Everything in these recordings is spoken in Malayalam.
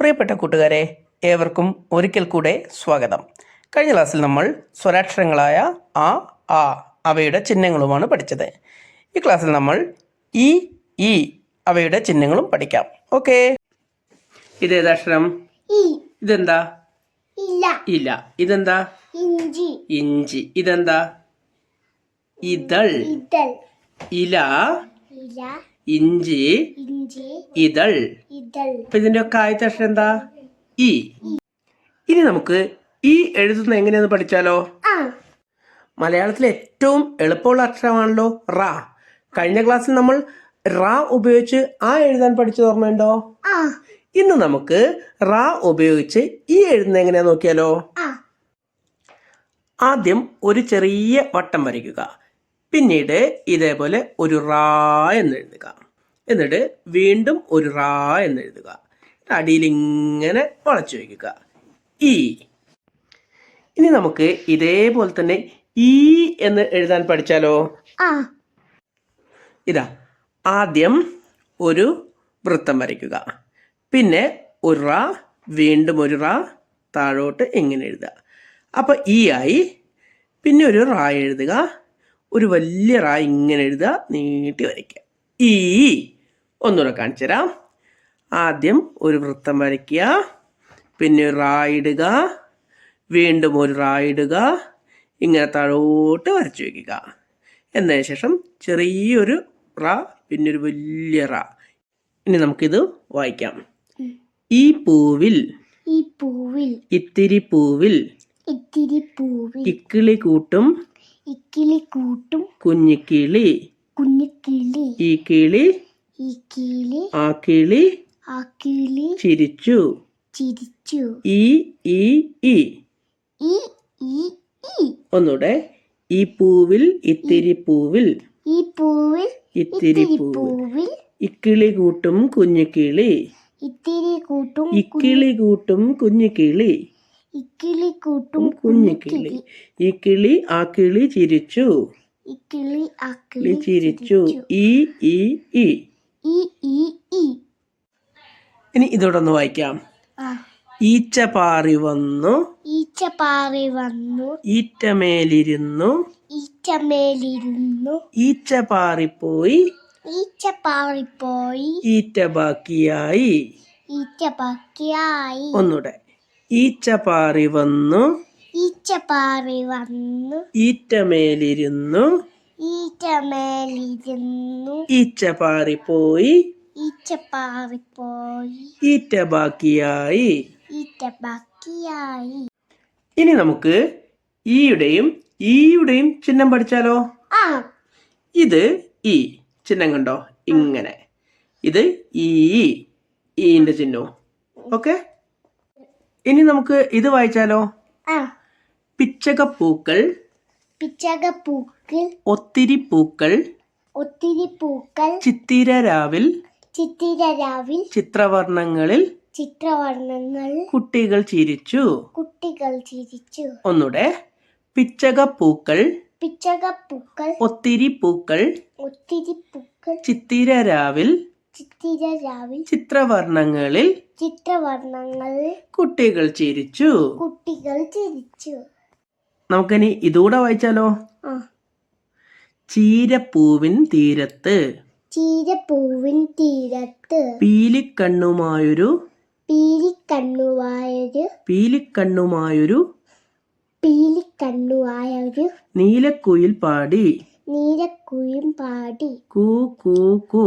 പ്രിയപ്പെട്ട കൂട്ടുകാരെ, ഏവർക്കും ഒരിക്കൽ കൂടെ സ്വാഗതം. കഴിഞ്ഞ ക്ലാസ്സിൽ നമ്മൾ സ്വരാക്ഷരങ്ങളായ ആ, ആ അവയുടെ ചിഹ്നങ്ങളുമാണ് പഠിച്ചത്. ഈ ക്ലാസ്സിൽ നമ്മൾ ഈ, ഈ അവയുടെ ചിഹ്നങ്ങളും പഠിക്കാം. ഓക്കെ, ഇതേതക്ഷരം? ഇതെന്താ? ഇല. ഇതെന്താ? ഇഞ്ചി. ഇതെന്താ? ഇതൾ. ഇല, ഇഞ്ചി, ഇതൾ. അപ്പൊ ഇതിന്റെ ഒക്കെ ആദ്യത്തെ അക്ഷരം എന്താ? ഇ. ഇനി നമുക്ക് ഈ എഴുതുന്ന എങ്ങനെയാന്ന് പഠിച്ചാലോ? മലയാളത്തിലെ ഏറ്റവും എളുപ്പമുള്ള അക്ഷരമാണല്ലോ റ. കഴിഞ്ഞ ക്ലാസ്സിൽ നമ്മൾ റ ഉപയോഗിച്ച് ആ എഴുതാൻ പഠിച്ചത് ഓർമ്മയുണ്ടോ? ഇന്ന് നമുക്ക് റ ഉപയോഗിച്ച് ഈ എഴുതുന്ന എങ്ങനെയാ നോക്കിയാലോ? ആദ്യം ഒരു ചെറിയ വട്ടം വരയ്ക്കുക. പിന്നീട് ഇതേപോലെ ഒരു റാ എന്ന് എഴുതുക. എന്നിട്ട് വീണ്ടും ഒരു റാ എന്ന് എഴുതുക. അടിയിൽ ഇങ്ങനെ വളച്ചു വയ്ക്കുക. ഈ. ഇനി നമുക്ക് ഇതേപോലെ തന്നെ ഈ എന്ന് എഴുതാൻ പഠിച്ചാലോ? ഇതാ, ആദ്യം ഒരു വൃത്തം വരയ്ക്കുക. പിന്നെ ഒരു റാ, വീണ്ടും ഒരു റാ, താഴോട്ട് ഇങ്ങനെ എഴുതുക. അപ്പൊ ഈ ആയി. പിന്നെ ഒരു റാ എഴുതുക. ഒരു വലിയ റാ ഇങ്ങനെ എഴുതുക, നീട്ടി വരയ്ക്കുക. ഈ. ഒന്നുകൂടെ കാണിച്ചു തരാം. ആദ്യം ഒരു വൃത്തം വരയ്ക്കുക. പിന്നെ ഒരു റാ ഇടുക. വീണ്ടും ഒരു റാ ഇടുക. ഇങ്ങനെ താഴോട്ട് വരച്ചു വയ്ക്കുക. എന്നതിന് ശേഷം ചെറിയൊരു റാ, പിന്നെ ഒരു വലിയ റാ. ഇനി നമുക്കിത് വായിക്കാം. ഈ പൂവിൽ, ഇത്തിരി പൂവിൽ, ഇക്കിളി കൂട്ടും കുഞ്ഞിക്കിളി, ഈ കിളി ആ കിളി ചിരിച്ചു. ഈ, ഈ, ഈ. ഒന്നൂടെ. ഈ പൂവിൽ, ഇത്തിരി പൂവിൽ, ഇത്തിരി പൂവിൽ, ഇക്കിളി കൂട്ടും കുഞ്ഞിക്കിളി, ഇക്കിളി കൂട്ടും കുഞ്ഞിക്കിളി, കുഞ്ഞിക്കിളി. ഈ കിളി ആ കിളി ചിരിച്ചു. ചിരിച്ചു. ഈ, ഈ, ഈ. ഇനി ഇതോടൊന്ന് വായിക്കാം. ഈച്ച പാറി വന്നു, ഈറ്റമേലിരുന്നു, ഈച്ച പാറിപ്പോയി, ഈറ്റ ബാക്കിയായി. ഒന്നൂടെ. ഈച്ച പാറി വന്നു, ഈറ്റമേലിരുന്നു, ഈച്ച പാറിപ്പോയി, ഈറ്റ ബാക്കിയായി. ഇനി നമുക്ക് ഈയുടെയും ഈയുടെയും ചിഹ്നം പഠിച്ചാലോ? ഇത് ഈ ചിഹ്നം കണ്ടോ? ഇങ്ങനെ. ഇത് ഈന്റെ ചിഹ്നവും. ഓക്കെ. ഇനി നമുക്ക് ഇത് വായിച്ചാലോ? പിച്ചകപ്പൂക്കൾ, ഒത്തിരി പൂക്കൾ, ചിത്തിരരാവിൽ, ചിത്രവർണ്ണങ്ങളിൽ, കുട്ടികൾ ചിരിച്ചു. ഒന്നൂടെ. പിച്ചകപ്പൂക്കൾ, ഒത്തിരി പൂക്കൾ, ചിത്തിരരാവിൽ, ചിത്രവർണ്ണങ്ങളിൽ, കുട്ടികൾ ചിരിച്ചു. നമുക്കിനി ഇതുകൂടെ വായിച്ചാലോ? ചീരപ്പൂവിൻ തീരത്ത്, പീലിക്കണ്ണുമായൊരു, നീലക്കുയിൽ പാടി, കൂ കൂ കൂ.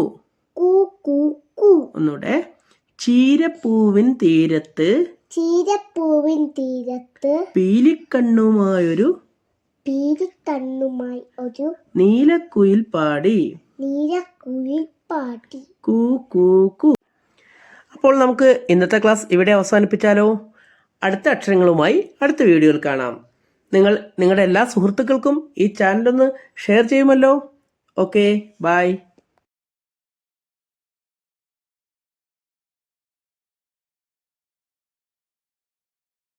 ഒന്നൂടെ. ചീരപ്പൂവിൻ തീരത്ത്, പീലിക്കണ്ണുമായൊരു, നീലക്കുയിൽ പാടി, കൂ കൂ കൂ. അപ്പോൾ നമുക്ക് ഇന്നത്തെ ക്ലാസ് ഇവിടെ അവസാനിപ്പിച്ചാലോ? അടുത്ത അക്ഷരങ്ങളുമായി അടുത്ത വീഡിയോയിൽ കാണാം. നിങ്ങൾ നിങ്ങളുടെ എല്ലാ സുഹൃത്തുക്കൾക്കും ഈ ചാനലൊന്ന് ഷെയർ ചെയ്യുമല്ലോ. Okay, by.